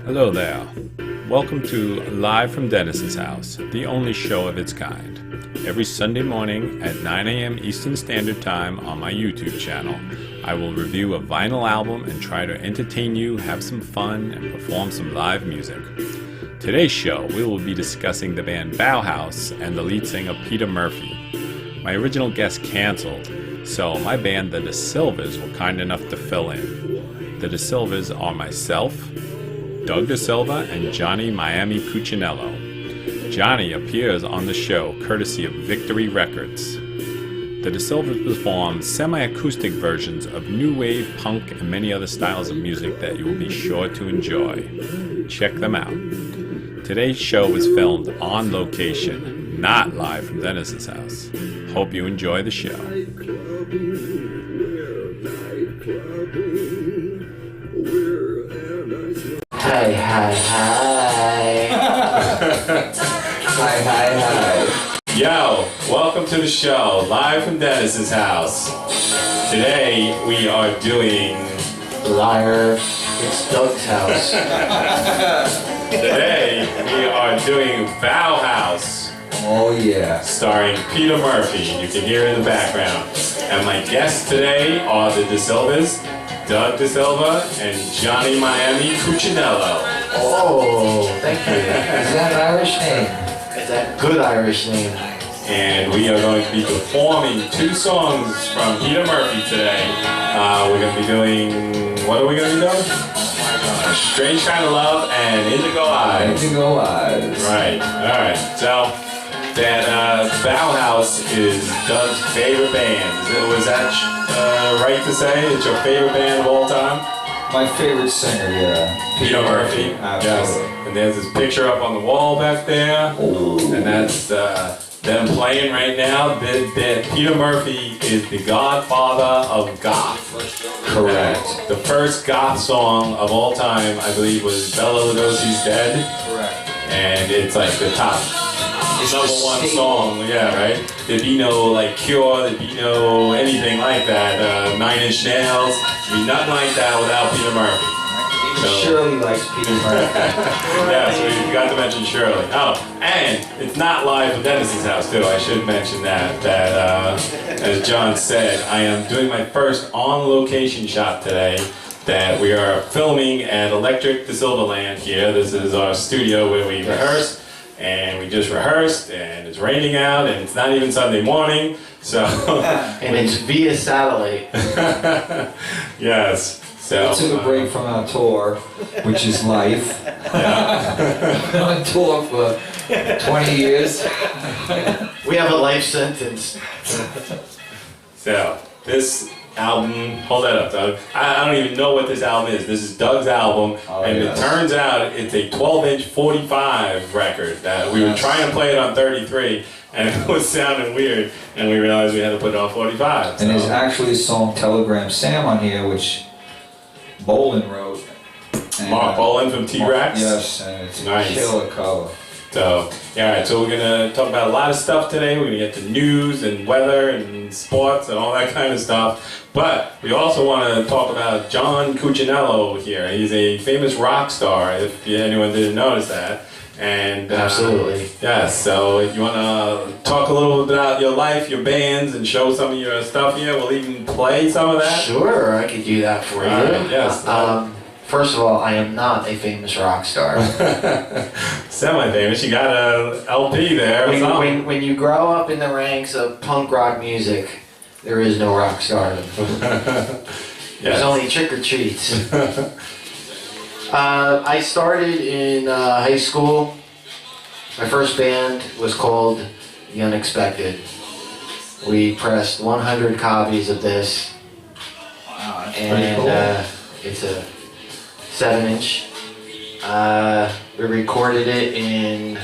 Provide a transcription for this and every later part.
Hello there. Welcome to Live from Dennis's House, the only show of its kind. Every Sunday morning at 9 a.m. Eastern Standard Time on my YouTube channel, I will review a vinyl album and try to entertain you, have some fun, and perform some live music. Today's show, we will be discussing the band Bauhaus and the lead singer Peter Murphy. My original guest canceled, so my band, the DeSilvas, were kind enough to fill in. The DeSilvas are myself, Doug DeSilva, and Johnny Miami Cucinello. Johnny appears on the show courtesy of Victory Records. The DeSilvas perform semi-acoustic versions of new wave, punk, and many other styles of music that you will be sure to enjoy. Check them out. Today's show was filmed on location, not live from Dennis's house. Hope you enjoy the show. Hi, hi, hi. Hi, hi, hi. Yo, welcome to the show, live from Dennis's house. Today we are doing... Liar, it's Doug's house. Today we are doing Bauhaus. Oh yeah. Starring Peter Murphy. You can hear it in the background. And my guests today are the DeSilvas, Doug DeSilva, and Johnny Miami Cucinello. Oh, thank you. Is that an Irish name? It's a good Irish name. And we are going to be performing two songs from Peter Murphy today. We're going to be doing, what are we going to be doing? Strange Kind of Love and Indigo Eyes. Indigo Eyes. Right, alright. So, that Bauhaus is Doug's favorite band. Was that right to say? It's your favorite band of all time? My favorite singer, yeah. Peter Murphy. Absolutely. Yes. And there's this picture up on the wall back there. Oh. And that's them playing right now. Peter Murphy is the godfather of goth. Correct. The first goth song of all time, I believe, was Bela Lugosi's Dead. Correct. And it's like the top number one song, yeah, right? There'd be no like Cure, there'd be no anything like that. 9 Inch Nails, there'd be nothing like that without Peter Murphy. Even Shirley likes Peter Murphy. Yeah, so we forgot to mention Shirley. Oh, and it's not live at Dennis's house too. I should mention that. As John said, I am doing my first on-location shot today. That we are filming at Electric DeSilva Land here. This is our studio where we rehearse. And we just rehearsed, and it's raining out, and it's not even Sunday morning, so... And it's via satellite. Yes, so... We took a break from our tour, which is life. Yeah. On tour for 20 years. We have a life sentence. So, this album... Hold that up, Doug. I don't even know what this album is. This is Doug's album, and yes. It turns out it's a 12-inch 45 record. That we were trying to play it on 33, and it was sounding weird, and we realized we had to put it on 45. So. And there's actually a song, Telegram Sam, on here, which Bolin wrote. And, Mark Bolin from T-Rex? Yes, and it's Nice. a killer cover. So, yeah, alright, so we're going to talk about a lot of stuff today. We're going to get to news and weather and sports and all that kind of stuff. But we also want to talk about John Cucinello here. He's a famous rock star, if anyone didn't notice that. And Absolutely. Yes, so if you want to talk a little bit about your life, your bands, and show some of your stuff here, we'll even play some of that. Sure, I could do that for you. Alright, yes. First of all, I am not a famous rock star. Semi-famous. You got a LP there. When you grow up in the ranks of punk rock music, there is no rock stardom. There's only trick or treats. I started in high school. My first band was called The Unexpected. We pressed 100 copies of this. Wow, that's and pretty cool. It's a 7-inch. We recorded it in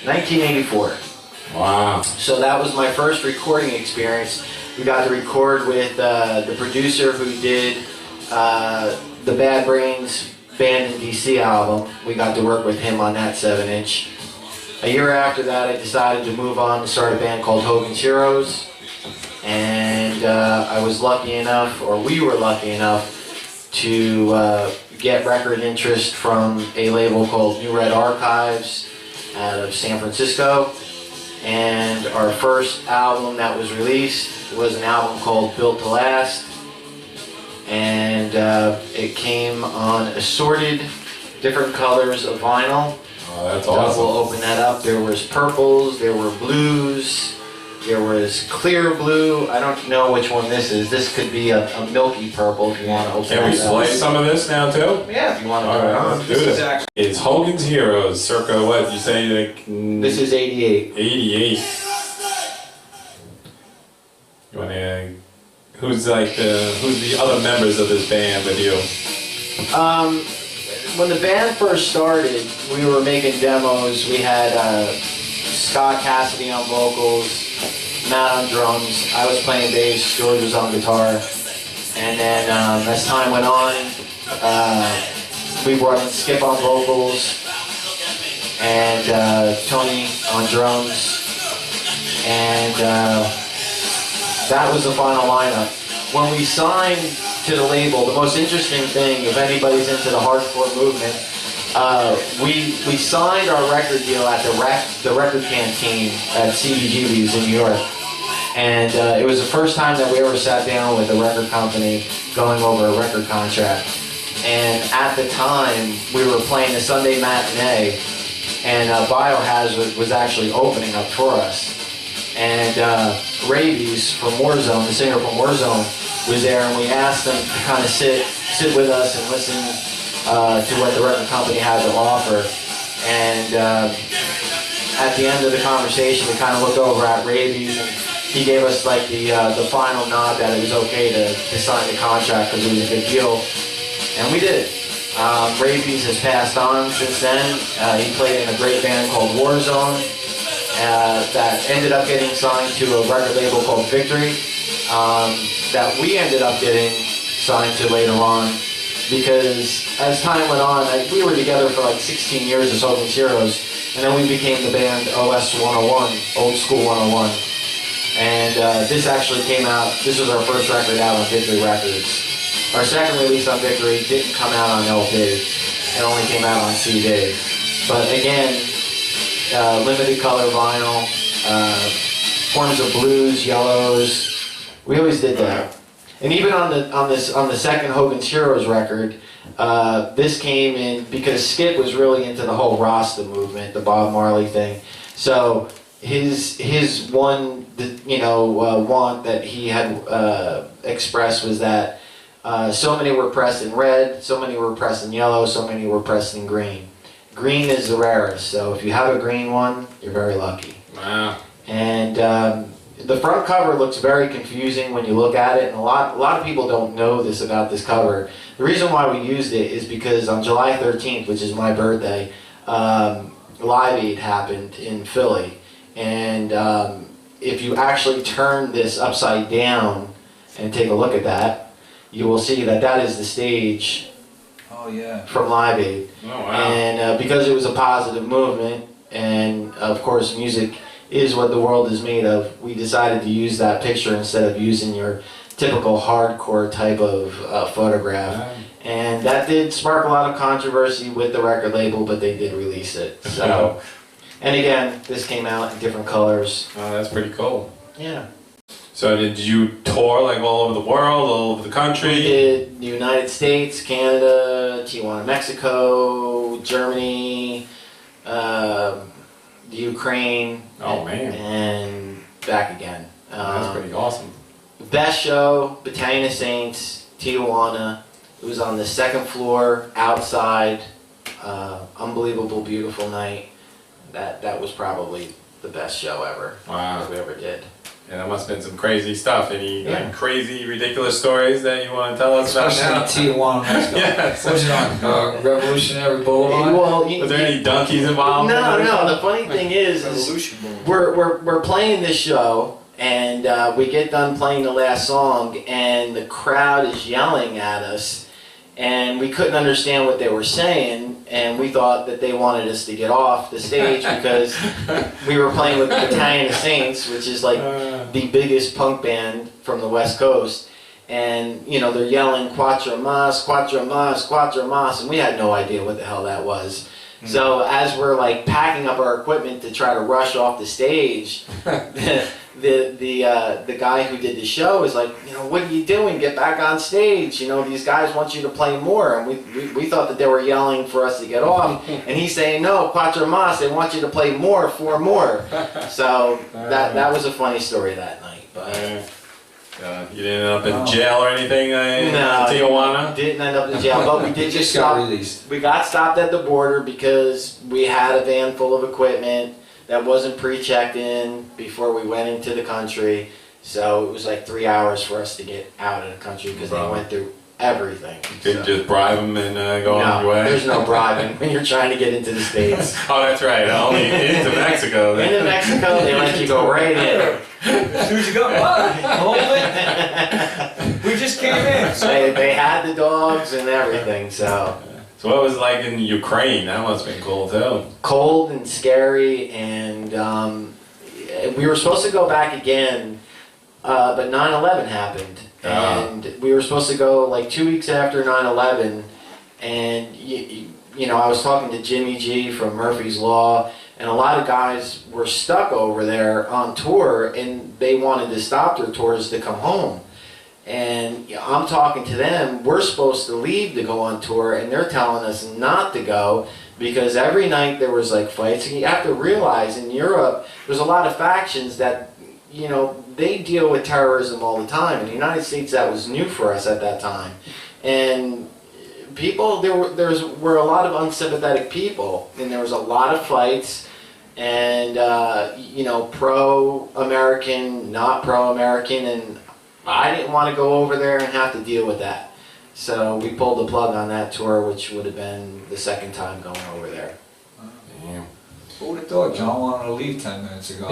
1984. Wow. So that was my first recording experience. We got to record with the producer who did the Bad Brains Band in DC album. We got to work with him on that 7-inch. A year after that, I decided to move on and start a band called Hogan's Heroes. And I was lucky enough, or we were lucky enough, to get record interest from a label called New Red Archives out of San Francisco. And our first album that was released was an album called Built to Last. And it came on assorted different colors of vinyl. Oh, that's awesome. We'll open that up. There was purples, there were blues, there was clear blue. I don't know which one this is. This could be a milky purple if you want to open it up. Can we slice some of this now too? Yeah, if you want to. All right, let's do this. It's Hogan's Heroes, circa what you say? Like, This is 88. 88. You want to? Who's the other members of this band with you? When the band first started, we were making demos. We had Scott Cassidy on vocals, Matt on drums. I was playing bass. George was on guitar. And then as time went on, we brought in Skip on vocals and Tony on drums. And that was the final lineup. When we signed to the label, the most interesting thing, if anybody's into the hardcore movement, we signed our record deal at the record canteen at CBGB's in New York. And it was the first time that we ever sat down with a record company going over a record contract. And at the time, we were playing a Sunday matinee, and Bauhaus was actually opening up for us. And Rabies from Warzone, the singer from Warzone, was there, and we asked them to kind of sit with us and listen to what the record company had to offer. And at the end of the conversation, we kind of looked over at Rabies, and he gave us like the final nod that it was okay to sign the contract because it was a good deal, and we did. Rabies has passed on since then. He played in a great band called Warzone. That ended up getting signed to a record label called Victory, that we ended up getting signed to later on, because as time went on, we were together for like 16 years as Hogan's Heroes, and then we became the band OS 101, Old School 101, and this actually came out, this was our first record out on Victory Records. Our second release on Victory didn't come out on LP, it only came out on CD, but again, limited color vinyl, forms of blues, yellows. We always did that. And even on the second Hogan's Heroes record, this came in because Skip was really into the whole Rasta movement, the Bob Marley thing. So his one want that he had expressed was that so many were pressed in red, so many were pressed in yellow, so many were pressed in green. Green is the rarest, so if you have a green one, you're very lucky. Wow. And the front cover looks very confusing when you look at it, and a lot of people don't know this about this cover. The reason why we used it is because on July 13th, which is my birthday, Live Aid happened in Philly. And if you actually turn this upside down and take a look at that, you will see that that is the stage. Oh yeah. From Live Aid. Oh, wow. And because it was a positive movement, and of course music is what the world is made of, we decided to use that picture instead of using your typical hardcore type of photograph. Wow. And that did spark a lot of controversy with the record label, but they did release it. So, and again, this came out in different colors. Oh, that's pretty cool. Yeah. So did you tour like all over the world, all over the country? We did the United States, Canada, Tijuana, Mexico, Germany, the Ukraine, Oh, man. and back again. That's pretty awesome. Best show, Battalion of Saints, Tijuana. It was on the second floor, outside. Unbelievable, beautiful night. That was probably the best show ever Wow. that we ever did. Yeah, that must have been some crazy stuff. Any Yeah. like crazy, ridiculous stories that you want to tell us about now? Especially Tijuana, Mexico. Yeah. What was it on? Revolutionary Boulevard? Well, Was there any donkeys involved? No. The funny thing is we're playing this show, and we get done playing the last song, and the crowd is yelling at us, and we couldn't understand what they were saying, and we thought that they wanted us to get off the stage because we were playing with the Battalion of Saints, which is like the biggest punk band from the West Coast. and they're yelling "Quattro mas, quattro mas, quattro mas," and we had no idea what the hell that was. So as we're like packing up our equipment to try to rush off the stage, the guy who did the show is like, "What are you doing? Get back on stage! These guys want you to play more." And we thought that they were yelling for us to get off, and he's saying, "No, quattro mas, they want you to play more, 4 more." So that was a funny story that night. But you didn't end up in jail or anything in Tijuana? Didn't end up in jail, but we did Just got released. We got stopped at the border because we had a van full of equipment that wasn't pre-checked in before we went into the country. So it was like 3 hours for us to get out of the country because they went through everything. You couldn't just bribe them and go on your way? There's no bribing when you're trying to get into the States. Oh, that's right. Only into Mexico. Into Mexico, they let you go right in. As soon as you go, what? Hold it. We just came in. They had the dogs and everything, so. So what was it like in Ukraine? That must have been cool too. Cold and scary, and we were supposed to go back again, but 9/11 happened. And we were supposed to go like 2 weeks after 9/11, and I was talking to Jimmy G from Murphy's Law, and a lot of guys were stuck over there on tour, and they wanted to stop their tours to come home. And I'm talking to them, we're supposed to leave to go on tour, and they're telling us not to go because every night there was like fights. And you have to realize in Europe, there's a lot of factions that, they deal with terrorism all the time. In the United States, that was new for us at that time. And people, there were a lot of unsympathetic people, and there was a lot of fights, and pro-American, not pro-American, and I didn't want to go over there and have to deal with that. So we pulled the plug on that tour, which would have been the second time going over there. Damn. Who would have thought John wanted to leave 10 minutes ago?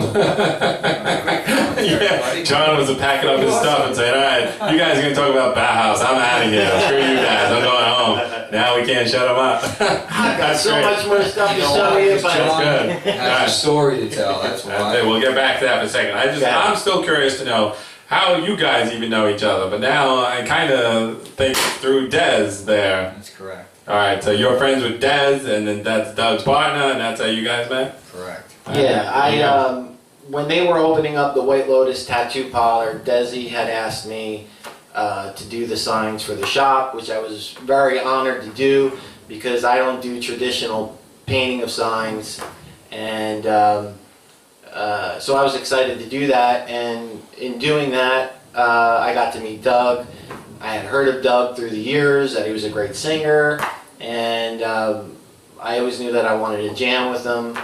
Yeah, John was packing up his stuff and saying, "All right, you guys are going to talk about Bauhaus. I'm out of here. Screw you guys. I'm going home." Now we can't shut him up. I've got so much more stuff to show you, but That's good. Has a story to tell, that's why. We'll get back to that in a second. I'm still curious to know how you guys even know each other, but now I kind of think through Dez there. That's correct. All right, so you're friends with Dez, and then that's Doug's partner, and that's how you guys met? Correct. yeah, when they were opening up the White Lotus tattoo parlor, Desi had asked me to do the signs for the shop, which I was very honored to do because I don't do traditional painting of signs, and so I was excited to do that, and in doing that, I got to meet Doug. I had heard of Doug through the years, that he was a great singer, and I always knew that I wanted to jam with him,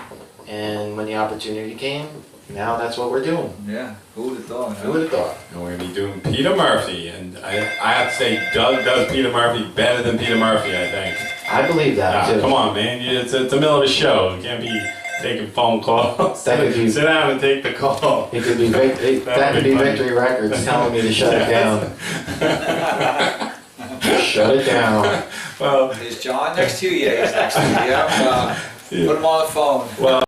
and when the opportunity came, now that's what we're doing. Yeah, who would have thought? Who would have thought? And we're going to be doing Peter Murphy, and I have to say Doug does Peter Murphy better than Peter Murphy, I think. I believe that, too. Come on, man. It's the middle of the show. You can't be taking phone calls. That could be, Sit down and take the call. it could be, that could be Victory Records telling me to shut it down. Shut it down. Well, Is John next to you? Yeah, he's next to you. Yeah. Put him on the phone. well.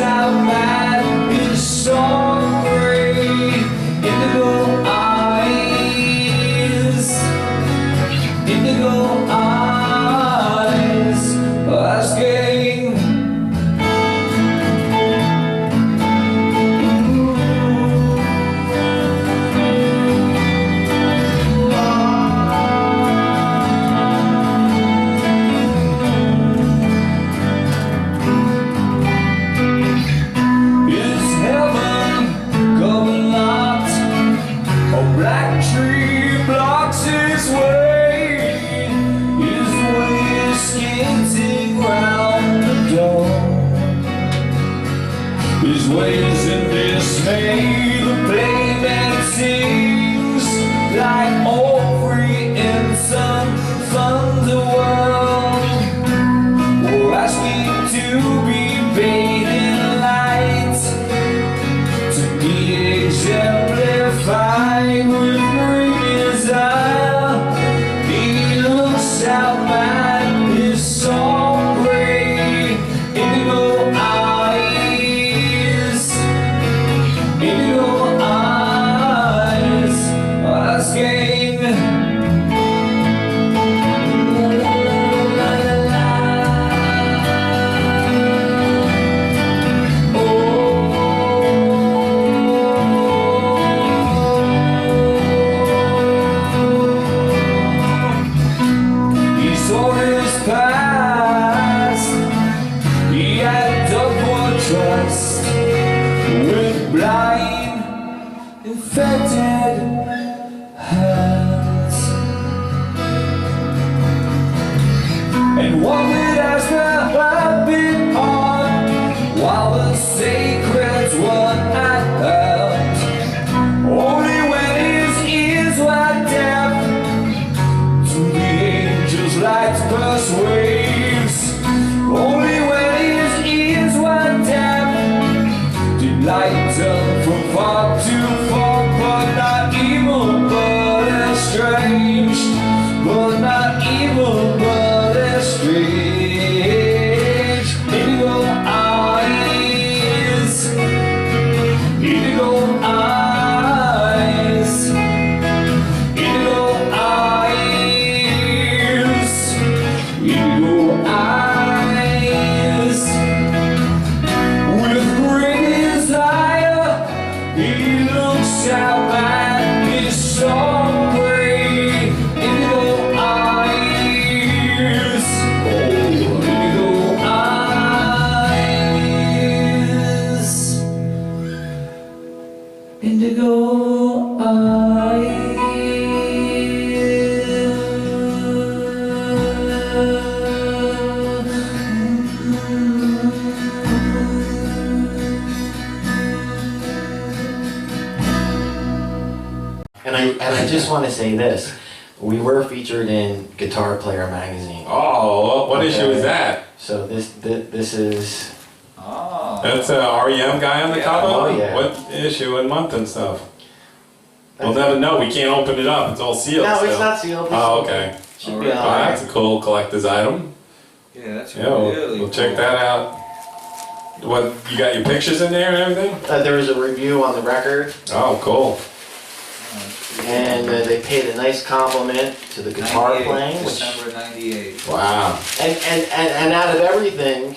out mad, his song gray, indigo eyes, indigo eyes, asking. His ways in dismay, the playman sings like all free in some thunderworld. We're asking to be bathed in light, to be exemplified with great desire. He looks out at his song gray, indigo eyes, indigo eyes, asking. He saw his past, he had dug for trust with blind, infected hands. And what would has have been on while the sacreds were at hand? Only when his ears were deaf to the angels' light burst waves. Only when his ears were deaf did light turn from far to far, but not evil, but estranged, but not evil, but estranged. Indigo eyes, indigo eyes, indigo eyes, indigo eyes. With great desire, he looks out at his song gray, indigo eyes, oh, indigo eyes, indigo And I just want to say this. We were featured in Guitar Player magazine. Oh, what issue is that? So this is Oh. That's a REM guy on the cover? Oh, yeah. What issue and month and stuff? We'll never know. We can't open it up. It's all sealed. No, still. it's not sealed. It's Oh, okay. Should be Oh, all right. that's a cool collector's item. Yeah, that's Yeah, we'll, really we'll check that out. What, you got your pictures in there and everything? There was a review on the record, Oh, cool. and they paid a nice compliment to the guitar 98, playing, which, December 98. Wow. and out of everything,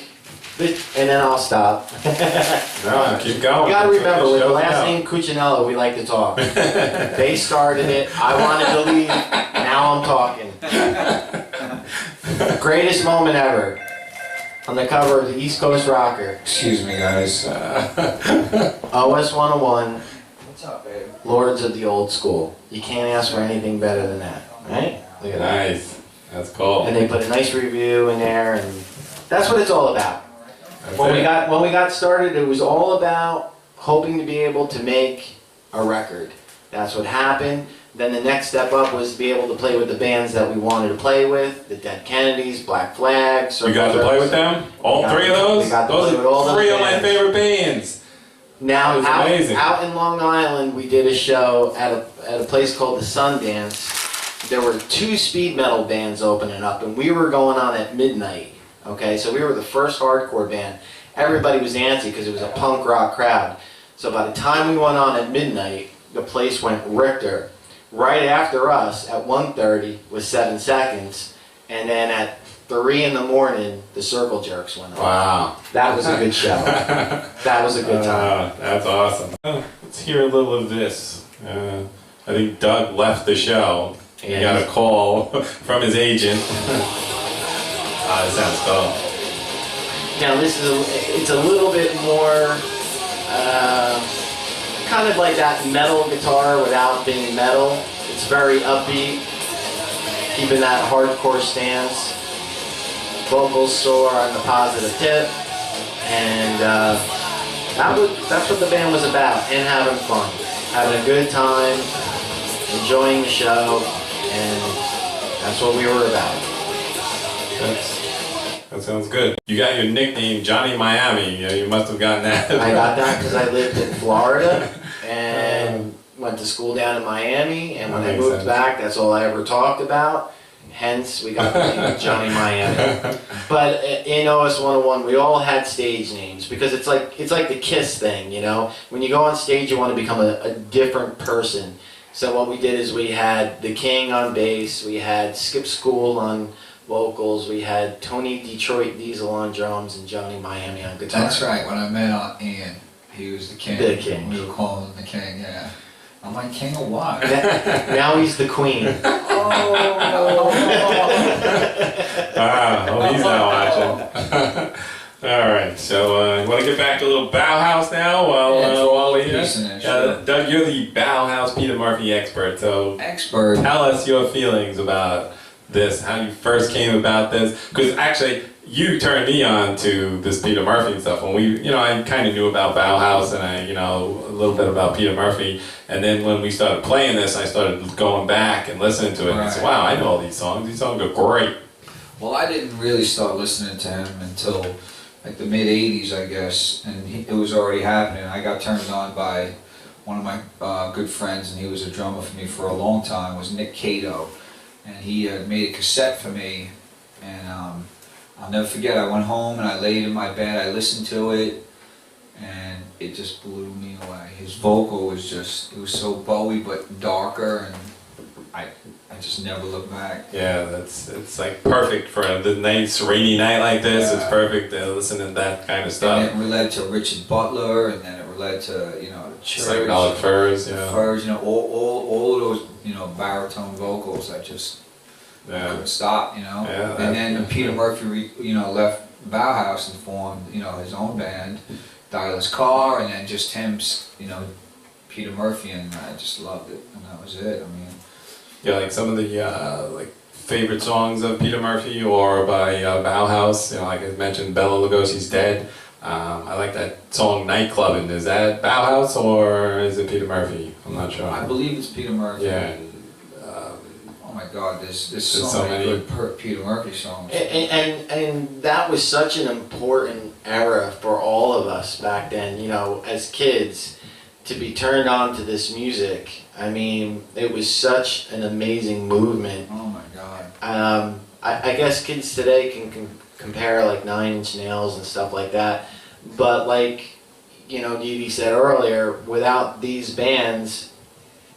and then I'll stop. No, keep going. You gotta remember, with the Show last out. name Cucinello, we like to talk. They started it, I wanted to leave, now I'm talking. Greatest moment ever. On the cover of the East Coast Rocker. Excuse me, guys. OS 101, What's up, babe? Lords of the Old School. You can't ask for anything better than that, right? Look at that. Nice. That's cool. And they put a nice review in there, and that's what it's all about. That's When it. we got started, it was all about hoping to be able to make a record. That's what happened. Then the next step up was to be able to play with the bands that we wanted to play with, the Dead Kennedys, Black Flag. You got to play with them? All We got three to- of those? we got to Those play with all are those three of my bands. favorite bands. Now That was amazing. out in Long Island, we did a show at a place called the Sundance. There were 2 speed metal bands opening up, and we were going on at midnight. Okay, so we were the first hardcore band, everybody was antsy because it was a punk rock crowd. So by the time we went on at midnight, the place went Richter. Right after us at 1:30 was 7 Seconds, and then at 3 in the morning, the Circle Jerks went on. Wow. That was a good show. That was a good time. That's awesome. Let's hear a little of this. I think Doug left the show. He got a call from his agent. That sounds cool. Now this is it's a little bit more kind of like that metal guitar without being metal. It's very upbeat, keeping that hardcore stance. Vocals soar on the positive tip, and that's what the band was about, and having fun, having a good time, enjoying the show, and that's what we were about. That sounds good. You got your nickname, Johnny Miami. You must have gotten that. I got that because I lived in Florida and went to school down in Miami, and when I moved back, that's all I ever talked about. Hence, we got the name Johnny Miami. But in OS 101, we all had stage names because it's like the Kiss thing, you know. When you go on stage, you want to become a different person. So what we did is we had the King on bass, we had Skip School on vocals, we had Tony Detroit Diesel on drums, and Johnny Miami on guitar. That's right. When I met Ian, he was the king. The king. We were calling him the king. Yeah. I'm like, king of what? Now he's the queen. Oh. Well, he's not watching. All right, so you want to get back to a little Bauhaus now while we're here? Doug, you're the Bauhaus Peter Murphy expert, so expert. Tell us your feelings about this, how you first came about this, because actually you turned me on to this Peter Murphy and stuff. When I kind of knew about Bauhaus and a little bit about Peter Murphy, and then when we started playing this, I started going back and listening to it, and I said, wow, I know all these songs. These songs are great. Well, I didn't really start listening to him until like the mid '80s, I guess, and it was already happening. I got turned on by one of my good friends, and he was a drummer for me for a long time. Was Nick Cato, and he made a cassette for me, and I'll never forget. I went home and I laid in my bed. I listened to it, and it just blew me away. His vocal was it was so Bowie but darker, and I just never looked back. Yeah, it's like perfect for the nice rainy night like this. Yeah. It's perfect to listen to that kind of stuff. And it led to Richard Butler, and then it led to the Church, Psychedelic Furs, Furs, all of those baritone vocals. I just couldn't stop, Yeah, and then Peter Murphy, left Bauhaus and formed, his own band, Dialer's Car, and then just him, Peter Murphy, and I just loved it, and that was it. I mean. Yeah, like some of the favorite songs of Peter Murphy or by Bauhaus. Like I mentioned, Bela Lugosi's Dead. I like that song Nightclubbing. Is that Bauhaus or is it Peter Murphy? I'm not sure. I believe it's Peter Murphy. Yeah. Oh my God, there's so many good Peter Murphy songs. And that was such an important era for all of us back then. As kids, to be turned on to this music. I mean, it was such an amazing movement. Oh my God. I guess kids today can compare like 9 Inch Nails and stuff like that. But like, Dee Dee said earlier, without these bands,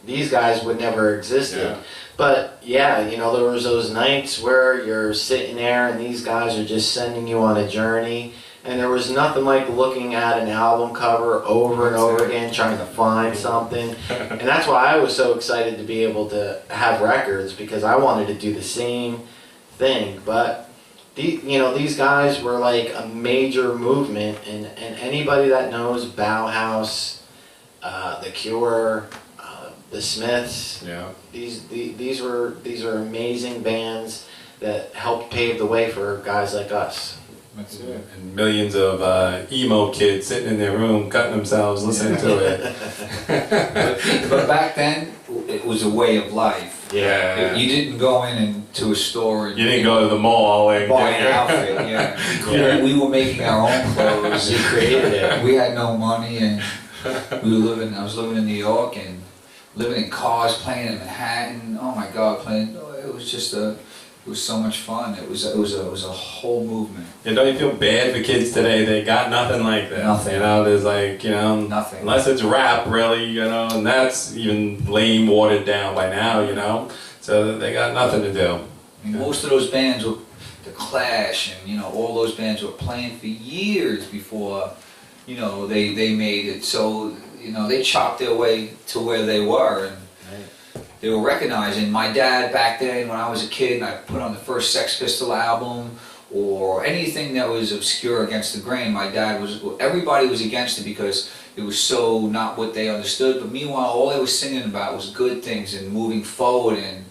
these guys would never existed. Yeah. But yeah, there was those nights where you're sitting there and these guys are just sending you on a journey. And there was nothing like looking at an album cover over and over again, trying to find something. And that's why I was so excited to be able to have records, because I wanted to do the same thing. But these guys were like a major movement, and anybody that knows Bauhaus, The Cure, The Smiths, these are amazing bands that helped pave the way for guys like us. And millions of emo kids sitting in their room cutting themselves listening to it. But back then, it was a way of life. Yeah. You didn't go into a store and you didn't go to the mall and buy an outfit. Yeah. We were making our own clothes. We created it. We had no money, and I was living in New York and living in cars, playing in Manhattan. Oh my God, it was was so much fun. It was a whole movement. And don't you feel bad for kids today? They got nothing like that. Nothing. You know, there's like, you know, Nothing. unless it's rap, really, you know, and that's even lame, watered down by now, you know. So they got nothing to do. I mean, most of those bands were The Clash, and you know, all those bands were playing for years before, you know, they made it. So you know, they chopped their way to where they were, and they were recognizing. My dad back then, when I was a kid, and I put on the first Sex Pistol album or anything that was obscure against the grain, my dad was. Everybody was against it because it was so not what they understood. But meanwhile, all they were singing about was good things and moving forward and,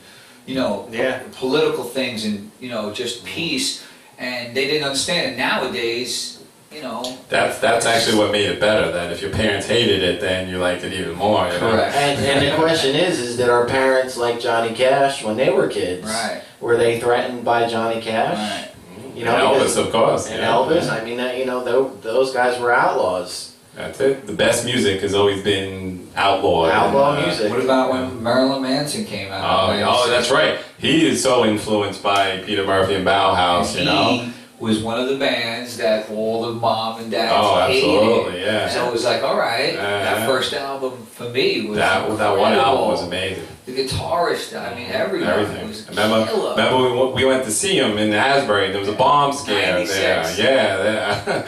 you know, political things and, you know, just peace, and they didn't understand it. Nowadays, you know, That's actually what made it better. That if your parents hated it, then you liked it even more. You know? correct. And the question is that our parents like Johnny Cash when they were kids? Right. Were they threatened by Johnny Cash? Right. You know, And because- Elvis, of course. And yeah. Elvis, I mean, you know, those guys were outlaws. That's it. The best music has always been outlawed. Outlaw and, music. What about when Marilyn Manson came out? Oh, that's right. He is so influenced by Peter Murphy and Bauhaus, you know. He was one of the bands that all the mom and dads Oh, hated. absolutely, yeah. So it was like, all right, that first album for me was That one incredible. album was amazing. The guitarist, I mean, everything. Everything. Was Remember we went to see him in Asbury. There was a bomb scare 96. there. Yeah.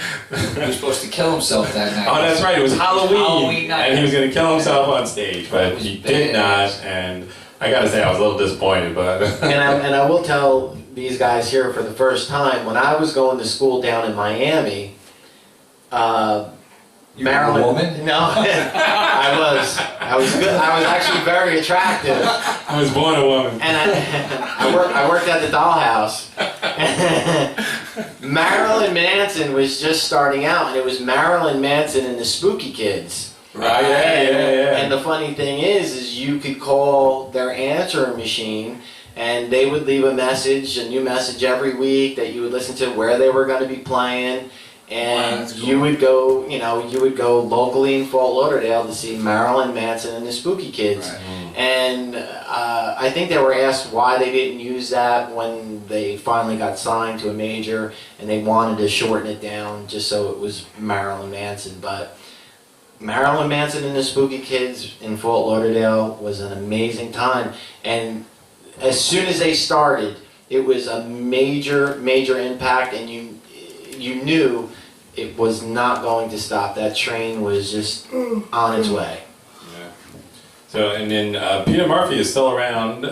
He was supposed to kill himself that night. Oh, that's right. It was Halloween night. and he was going to kill himself on stage, but he did not. And I got to say, I was a little disappointed. But And I will tell these guys here for the first time, when I was going to school down in Miami, You were Marilyn. a woman? No, I was good. I was actually very attractive, I was born a woman. and I worked at the Dollhouse. Marilyn Manson was just starting out, and it was Marilyn Manson and the Spooky Kids. Right, yeah. And the funny thing is you could call their answering machine, and they would leave a new message every week that you would listen to where they were going to be playing. And Wow, you would go, you would go locally in Fort Lauderdale to see Marilyn Manson and the Spooky Kids. Right. And I think they were asked why they didn't use that when they finally got signed to a major, and they wanted to shorten it down just so it was Marilyn Manson. But Marilyn Manson and the Spooky Kids in Fort Lauderdale was an amazing time. And as soon as they started, it was a major impact, and you knew it was not going to stop. That train was just on its way. Yeah. So, and then Peter Murphy is still around,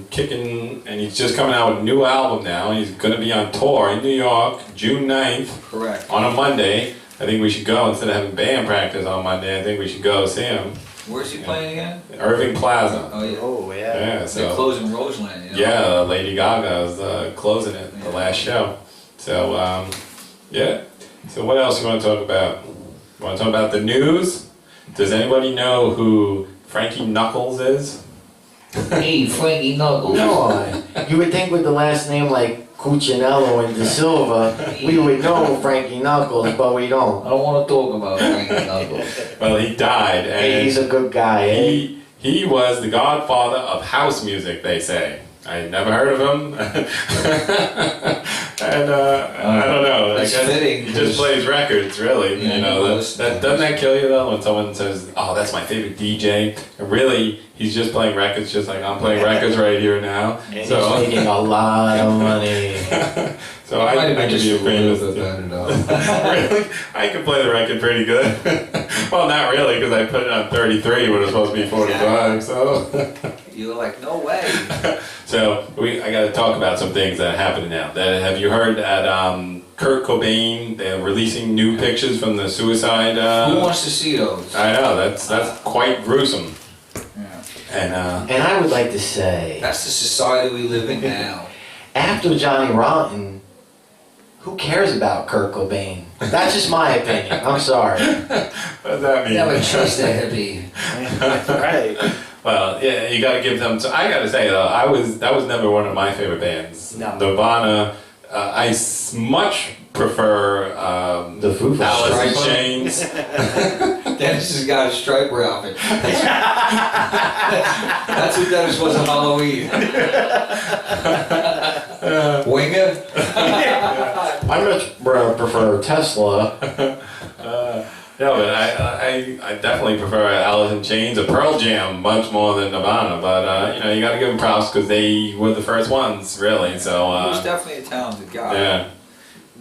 kicking, and he's just coming out with a new album now. He's going to be on tour in New York, June 9th, Correct. on a Monday. I think we should go, instead of having band practice on Monday, I think we should go see him. Where's he playing again? Irving Plaza. Oh, yeah. Oh, yeah. Yeah, They're so, closing Roseland, you know? yeah, Lady Gaga is closing it, the last show. So, yeah. So what else you want to talk about? You want to talk about the news? Does anybody know who Frankie Knuckles is? Hey, Frankie Knuckles. No, you would think with the last name like Cucinello and DeSilva, we would know Frankie Knuckles, but we don't. I don't want to talk about Frankie Knuckles. Well, he died, Hey, he's and a good guy. Eh? he was the godfather of house music, they say. I had never heard of him. And I don't know. I It's guess fitting. he just plays records, really. Yeah, You know, most- that doesn't that kill you though when someone says, "Oh, that's my favorite DJ," and really he's just playing records, just like I'm playing records right here now. And So, he's making a lot of money. so I could be a famous. Really, I can play the record pretty good. Well, not really, because I put it on 33 when it was supposed to be 45. So. You're like, no way. So I got to talk about some things that are happening now. Have you heard that Kurt Cobain, they're releasing new pictures from the suicide? Who wants to see those? I know, that's quite gruesome. Yeah. And And I would like to say, That's the society we live in now. after Johnny Rotten, who cares about Kurt Cobain? That's just my opinion. I'm sorry. what does that mean? Never trust a hippie. Right. Well, yeah, you got to give them. So I got to say though, that was never one of my favorite bands. No. Nirvana. I much prefer The Foo Fighters. Alice in Striper. Chains. Dennis has got a striper outfit. That's what Dennis was on Halloween. Winger? I much prefer Tesla. Yeah, but I definitely prefer Alice in Chains or Pearl Jam much more than Nirvana. But you know, you got to give them props because they were the first ones, really. So He was definitely a talented guy. yeah,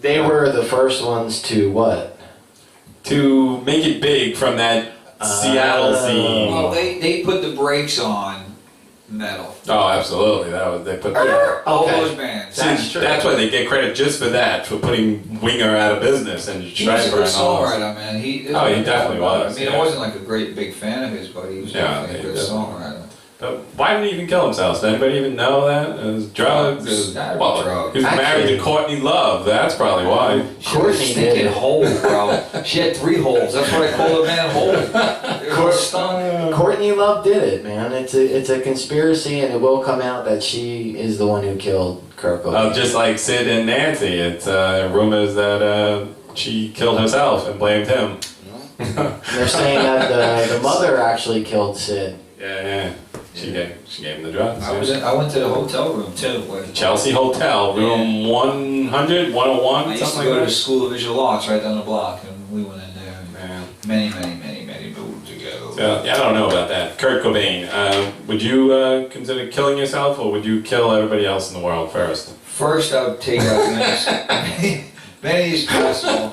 They were the first ones to what? to make it big from that Seattle scene. Well, they put the brakes on metal. Oh, absolutely. That was they put. All Okay. those bands. That's true. That's why they get credit just for that, for putting Winger out of business and He was a Schreiber good and all. songwriter, man. He definitely was, I mean, yeah. I wasn't like a great big fan of his, but he was Yeah, definitely a he good definitely- songwriter. But why did he even kill himself? Does anybody even know that? It was drugs. It was, Drugs. well, he was married Actually- to Courtney Love. That's probably why. She had a Courtney stinking did. hole, bro. She had 3 holes. That's what I call a man hole. It was stunk. Courtney Love did it, man. It's a conspiracy, and it will come out that she is the one who killed Kurt Cobain. Just like Sid and Nancy, it's rumors that she killed herself and blamed him. They're saying that the mother actually killed Sid. Yeah. She gave him the drugs. I went to the hotel room too. Chelsea Hotel, room 100, 101, I used to something go like to the that. School of Visual Arts right down the block, and we went in there Yeah. many moons ago. So, yeah, I don't know about that. Kurt Cobain, would you consider killing yourself, or would you kill everybody else in the world first? First, I would take out many as possible.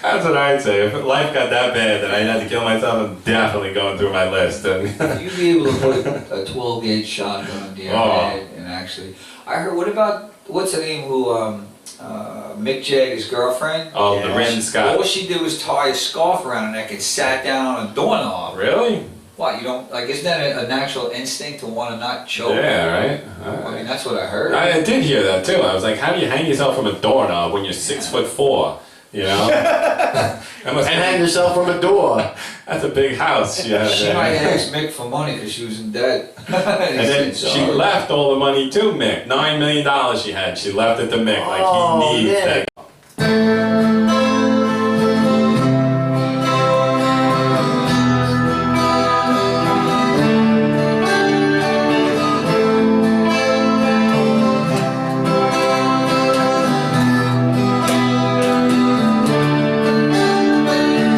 That's what I'd say. If life got that bad that I had to kill myself, I'm definitely going through my list. And You'd be able to put a 12-gauge shotgun under your head and actually. I heard. What about what's her name? Who Mick Jagger's girlfriend? oh, the Yeah, Ren All Scott. she did was tie a scarf around her neck and sat down on a doorknob. Really? What, you don't, like, isn't that a natural instinct to want to not choke? Yeah, right? I mean, that's what I heard. I did hear that too. I was like, how do you hang yourself from a doorknob when you're 6'4"? You know? That must And hang yourself from a door. That's a big house she had She might there. ask Mick for money because she was in debt. And then she left all the money to Mick. $9 million she had. She left it to Mick. Like, Oh, he needs Mick. that.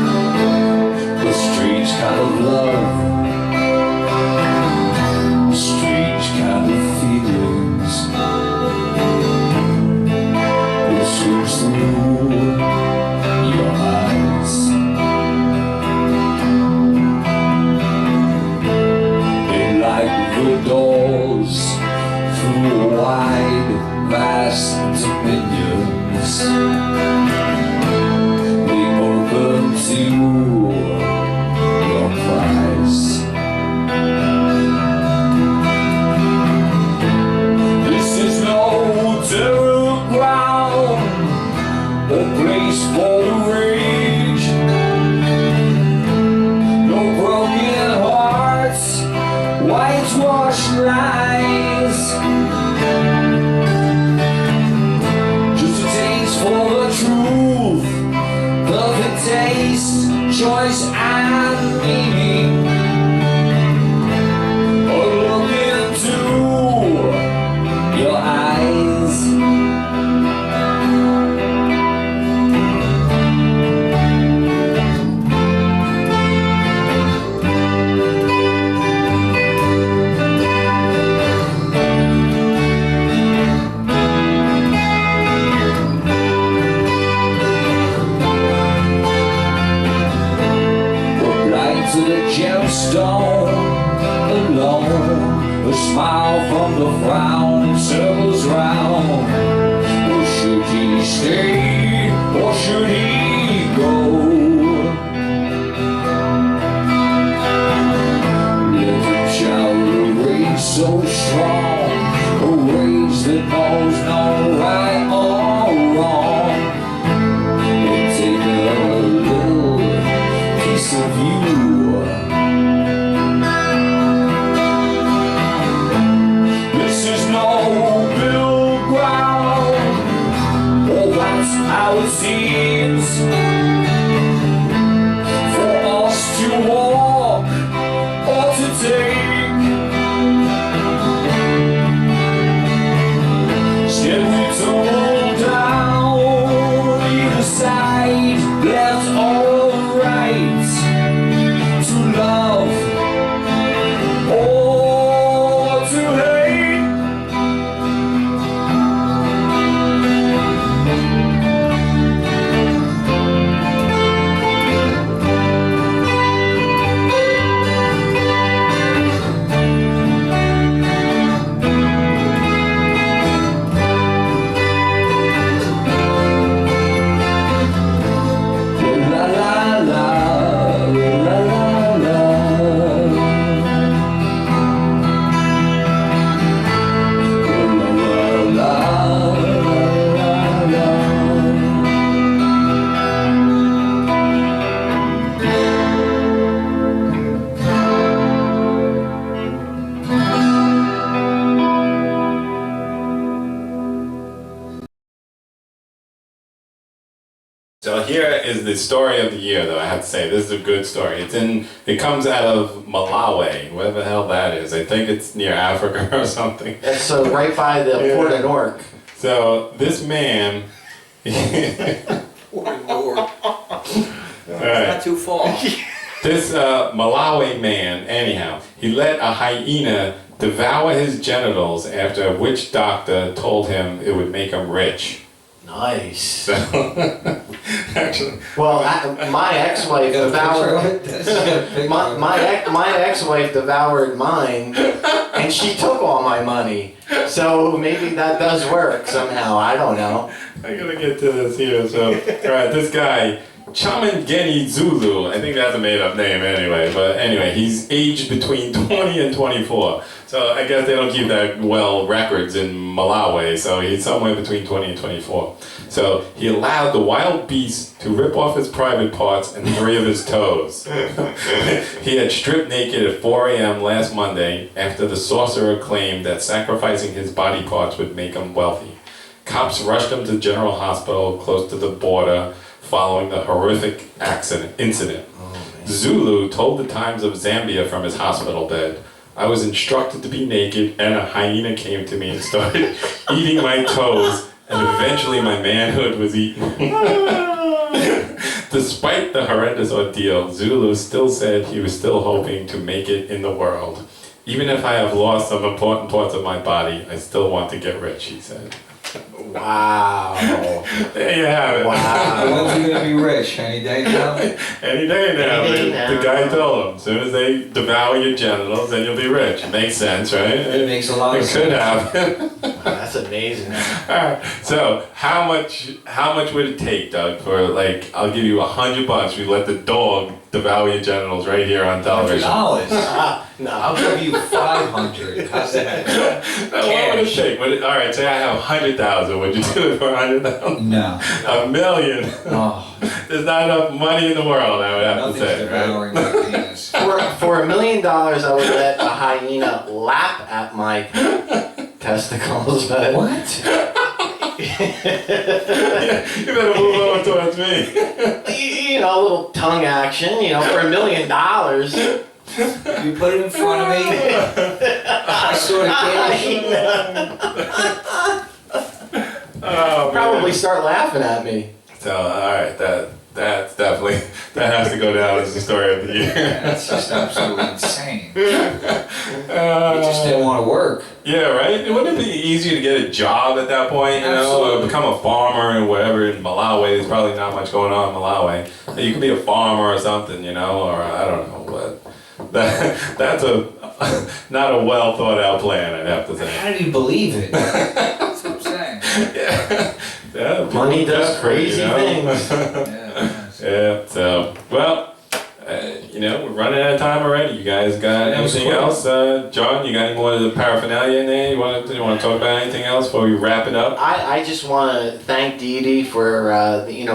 A strange kind of love, strange kind of feelings. It swims through your eyes. They like the doors through wide, vast dominions. They open to your prize. This is no terror ground or place for the rage. No broken hearts, whitewashed lies. Just a taste for the truth, perfect taste, choice and meaning. A look into your eyes. Right to the gemstone alone. A smile from the frown and circles round. Or should he stay or should he go? Let him shower a rage so strong, a rage that knows no right or wrong. Or take a little piece of you. This is no middle ground. Oh, that's how it seems for us to walk or to take. Instead we the story of the year, though. I have to say, this is a good story. It comes out of Malawi, whatever the hell that is. I think it's near Africa or something. That's so right by the Port of Newark. So this man. Port of Newark. Right. Not too far. This Malawi man, anyhow, he let a hyena devour his genitals after a witch doctor told him it would make him rich. Nice. So, actually, Well, my ex-wife devoured. My ex-wife devoured mine, and she took all my money. So maybe that does work somehow. I don't know. I gotta get to this here. So, alright, this guy, Chamangeni Zulu, I think that's a made up name anyway, but anyway, he's aged between 20 and 24. So I guess they don't keep that well records in Malawi, so he's somewhere between 20 and 24. So he allowed the wild beast to rip off his private parts and 3 of his toes. He had stripped naked at 4 a.m. last Monday after the sorcerer claimed that sacrificing his body parts would make him wealthy. Cops rushed him to General Hospital close to the border following the horrific incident. Zulu told the Times of Zambia from his hospital bed, "I was instructed to be naked and a hyena came to me and started eating my toes, and eventually my manhood was eaten." Despite the horrendous ordeal, Zulu still said he was still hoping to make it in the world. "Even if I have lost some important parts of my body, I still want to get rich," he said. Wow. There you have it. Wow. When's he gonna be rich? Any day now? Any day now. Any day now. The guy told him, as soon as they devour your genitals, then you'll be rich. Makes sense, right? It makes a lot of It could sense. happen. Wow, that's amazing. Alright, so how much would it take, Doug, for like, I'll give you $100, we let the dog devour your genitals right here on television? $100. No. I'll give you 500. How's that? What would it take? Alright, say I have 100,000, would you do it for 100,000? No. $1 million. Oh, There's not enough money in the world, I would have to nothing's say. Right? devouring my penis. For $1 million, I would let a hyena lap at my testicles. But What? You better move over towards me. you know, a little tongue action. You know, for $1 million. You put it in front of me. I sort of Oh, Probably start laughing at me. So, alright, that's definitely, that has to go down as the story of the year. That's just absolutely insane. You just didn't want to work. Yeah, right? Wouldn't it be easier to get a job at that point, you know, or Absolutely. become a farmer and whatever in Malawi? There's probably not much going on in Malawi. You could be a farmer or something, you know, or I don't know, but that's not a well thought out plan, I'd have to say. How do you believe it? That's what I'm saying. Yeah, Money people does desperate, crazy things. Yeah. Yeah, so, well, you know, we're running out of time already. You guys got That was anything quick. else? John, you got any more of the paraphernalia in there? You want to talk about anything else before we wrap it up? I just want to thank Dee Dee for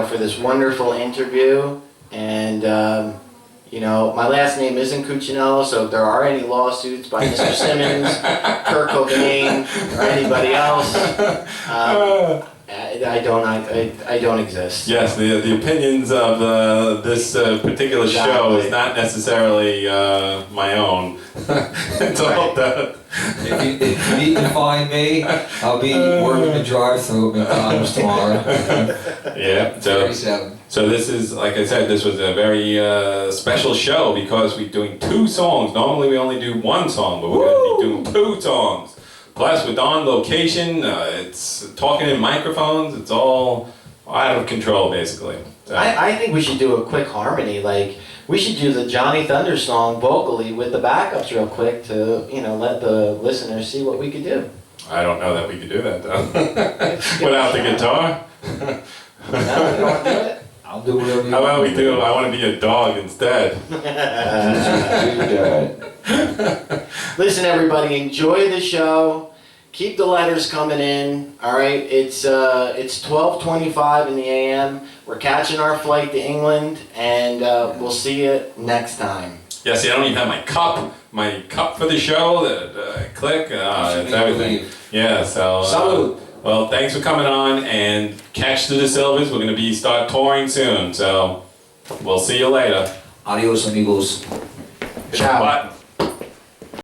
for this wonderful interview, and you know, my last name isn't Cucinello, so if there are any lawsuits by Mr. Simmons, Kurt Cobain, or anybody else, I don't exist. Yes, the opinions of this particular show is not necessarily my own. It's all that. If you need to find me, I'll be working the drive-thru at McDonald's tomorrow. Yeah, so 37. So this is, like I said, this was a very special show because we're doing 2 songs. Normally we only do 1 song, but we're going to be doing 2 songs. Plus, with on location, it's talking in microphones. It's all out of control, basically. So, I think we should do a quick harmony. Like, we should do the Johnny Thunder song vocally with the backups real quick to, you know, let the listeners see what we could do. I don't know that we could do that, though. Without the guitar? No, we don't want to do it. I'll do whatever you How about want we do, I want to be a dog instead. Listen, everybody, enjoy the show. Keep the letters coming in. All right, it's 12:25 in the a.m. We're catching our flight to England, and we'll see you next time. Yeah, see, I don't even have my cup for the show. That click, it's everything. Yeah, so. Salute. Well, thanks for coming on, and catch the DeSilvas. We're going to start touring soon, so We'll see you later. Adios, amigos. Hit the Ciao. button.